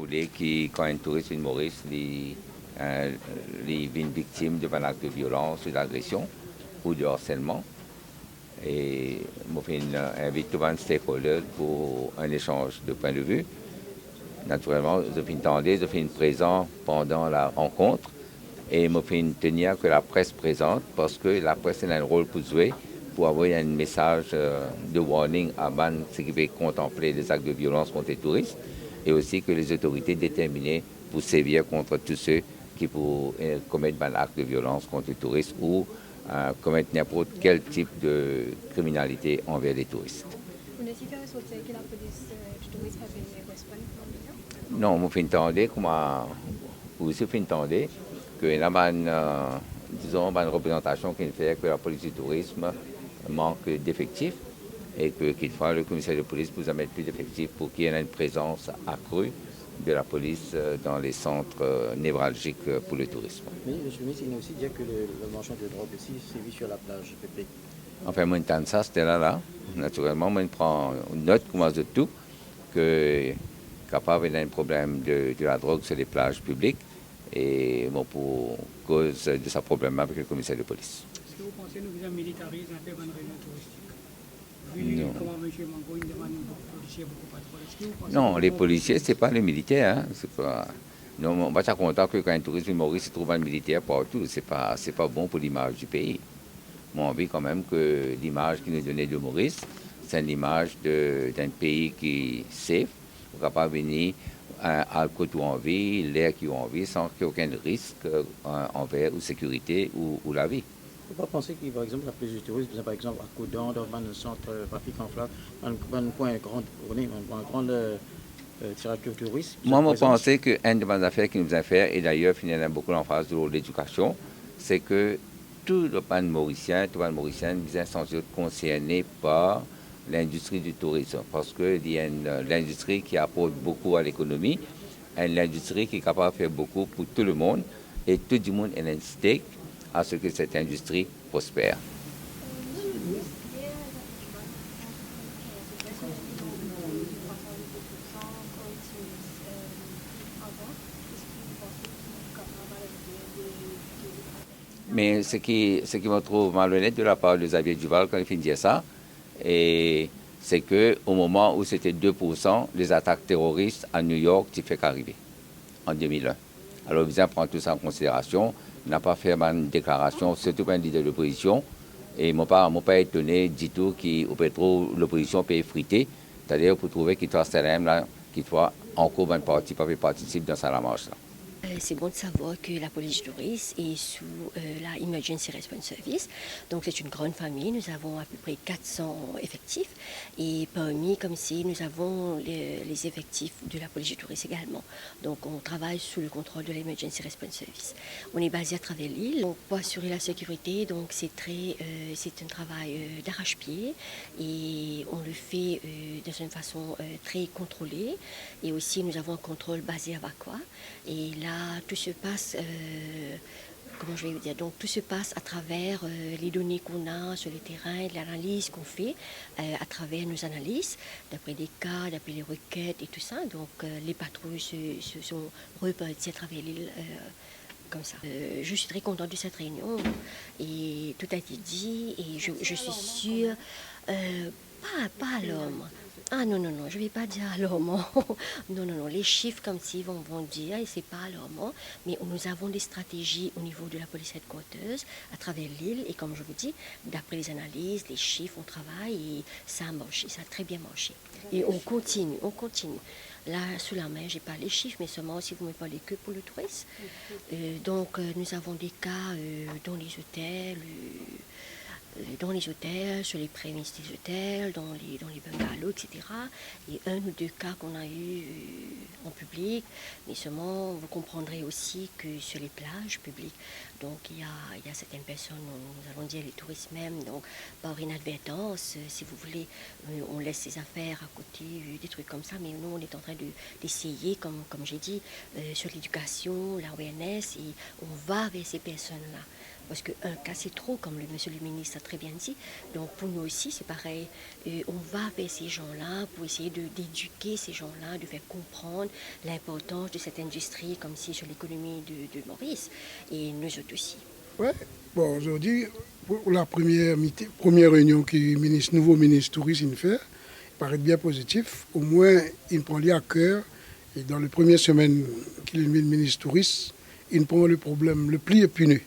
voulez que quand un touriste vient Maurice, il vient victime d'un acte de violence ou d'agression ou de harcèlement. Et invite tout le monde stakeholder pour un échange de points de vue. Naturellement, je finis tendez, je finis présent pendant la rencontre et je finis tenir que la presse présente parce que la presse a un rôle pour jouer pour avoir un message de warning avant ce qui veut contempler les actes de violence contre les touristes et aussi que les autorités déterminées pour sévir contre tous ceux qui pour commettre un acte de violence contre les touristes ou commettre n'importe quel type de criminalité envers les touristes. Non, je finis comment vous finis que y a disons, une représentation qui fait que la police du tourisme manque d'effectifs et que qu'il faut le commissaire de police vous mettre plus d'effectifs pour qu'il y ait une présence accrue de la police dans les centres névralgiques pour le tourisme. Mais M. le ministre, il a aussi dit que le marchand de drogue aussi sévit sur la plage publique. Enfin, moi, ça, c'était là. Naturellement, moi, je prends note, comme de tout, que capable d'un problème de la drogue sur les plages publiques et bon, pour cause de ce problème avec le commissaire de police. Est-ce que vous pensez que nous avons militarisé un peu une réunion touristique? Non. Comment M. Mango demande aux policiers beaucoup pas trop? Non, les policiers, ce n'est pas les militaires. Hein. C'est pas... Non, on va être content que quand un touriste Maurice trouve un militaire partout. Ce n'est pas bon pour l'image du pays. Moi, on veut quand même que l'image qui nous donnait de Maurice, c'est l'image d'un pays qui est safe, capable de venir à côté où on vit, l'air qui on vit, sans qu'il y ait aucun risque envers la sécurité ou la vie. Il ne faut pas penser que, par exemple, la police du tourisme, par exemple, à Coudon, dans un centre trafic en flamme, dans un coin grand tirage de touristes. Moi, je pensais qu'une des affaires qui nous a fait, et d'ailleurs, finalement, beaucoup en phase de l'éducation, c'est que tout le pan mauricien, est sans doute concerné par l'industrie du tourisme, parce qu'il y a l'industrie qui apporte beaucoup à l'économie, l'industrie qui est capable de faire beaucoup pour tout le monde, et tout le monde est un stake à ce que cette industrie prospère. Mais ce qui me trouve malhonnête de la part de Xavier Duval quand il finit de dire ça, c'est qu'au moment où c'était 2%, les attaques terroristes à New York, tu fait qu'arriver en 2001. Alors, le président prend tout ça en considération, n'a pas fait une déclaration, surtout pas un leader de l'opposition. Et je ne pas étonné du tout que l'opposition peut effriter, c'est-à-dire pour trouver qu'il soit encore une partie participe dans sa marche. C'est bon de savoir que la police du tourisme est sous la Emergency Response Service. Donc c'est une grande famille. Nous avons à peu près 400 effectifs. Et parmi, comme si nous avons les effectifs de la police du tourisme également. Donc on travaille sous le contrôle de l'Emergency Response Service. On est basé à travers l'île. Donc pour assurer la sécurité, donc c'est un travail d'arrache-pied. Et on le fait de une façon très contrôlée. Et aussi nous avons un contrôle basé à Bakwa. Et là, tout se passe, comment je vais vous dire, donc tout se passe à travers les données qu'on a sur le terrain, l'analyse qu'on fait à travers nos analyses, d'après les cas, d'après les requêtes et tout ça. Donc les patrouilles se sont reparties à travers l'île comme ça. Je suis très contente de cette réunion et tout a été dit et je suis sûre, pas à l'homme. Ah non, je ne vais pas dire alarmant. Non, les chiffres comme si vont dire, et ce n'est pas alarmant, mais nous avons des stratégies au niveau de la police headquarters à travers l'île, et comme je vous dis, d'après les analyses, les chiffres, on travaille, et ça a marché, ça a très bien marché. Et on continue. Là, sous la main, je n'ai pas les chiffres, mais seulement si vous me parlez que pour le tourisme. Donc, nous avons des cas dans les hôtels, sur les prémices des hôtels, dans les bungalows, etc. Et un ou deux cas qu'on a eu en public, mais seulement vous comprendrez aussi que sur les plages publiques, donc il y a certaines personnes, nous allons dire les touristes même, donc par inadvertance, si vous voulez, on laisse ses affaires à côté, des trucs comme ça, mais nous on est en train d'essayer, comme j'ai dit, sur l'éducation, la awareness, et on va vers ces personnes-là. Parce qu'un cas, c'est trop, comme monsieur le ministre a très bien dit. Donc pour nous aussi, c'est pareil. On va vers ces gens-là pour essayer d'éduquer ces gens-là, de faire comprendre l'importance de cette industrie comme si sur l'économie de Maurice. Et nous autres aussi. Ouais. Bon, aujourd'hui, pour la première réunion que le nouveau ministre tourisme fait, il paraît bien positif. Au moins, il prend à cœur. Et dans les premières semaines qu'il est le ministre tourisme, il prend le problème le plus épineux,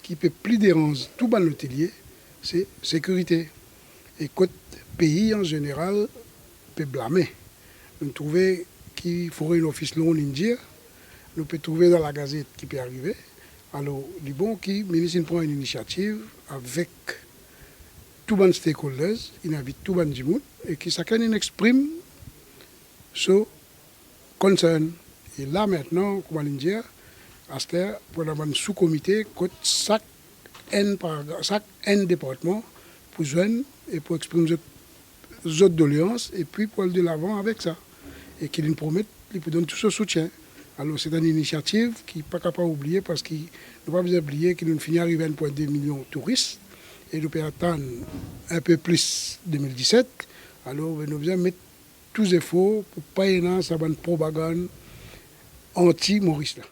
qui peut plus déranger tout le hôtelier, c'est sécurité. Et côté pays en général peut blâmer. Nous trouvons qu'il faudrait un office long en Indien. Nous pouvons trouver dans la gazette qui peut arriver. Alors, du bon qui, le ministre prend une initiative avec tous les stakeholders, il invite tout le monde et qui chacun exprime son concern. Et là maintenant, comme on dit, pour avoir un sous-comité, chaque département pour joindre et pour exprimer les autres doléances et puis pour aller de l'avant avec ça. Et qu'il nous promette, il peut donner tout ce soutien. Alors c'est une initiative qui n'est pas capable d'oublier parce qu'il ne va pas oublier qu'il nous finit arriver à 1,2 million de touristes et nous peut attendre un peu plus 2017. Alors nous devons mettre tous les efforts pour ne pas y avoir cette propagande anti-Maurice là.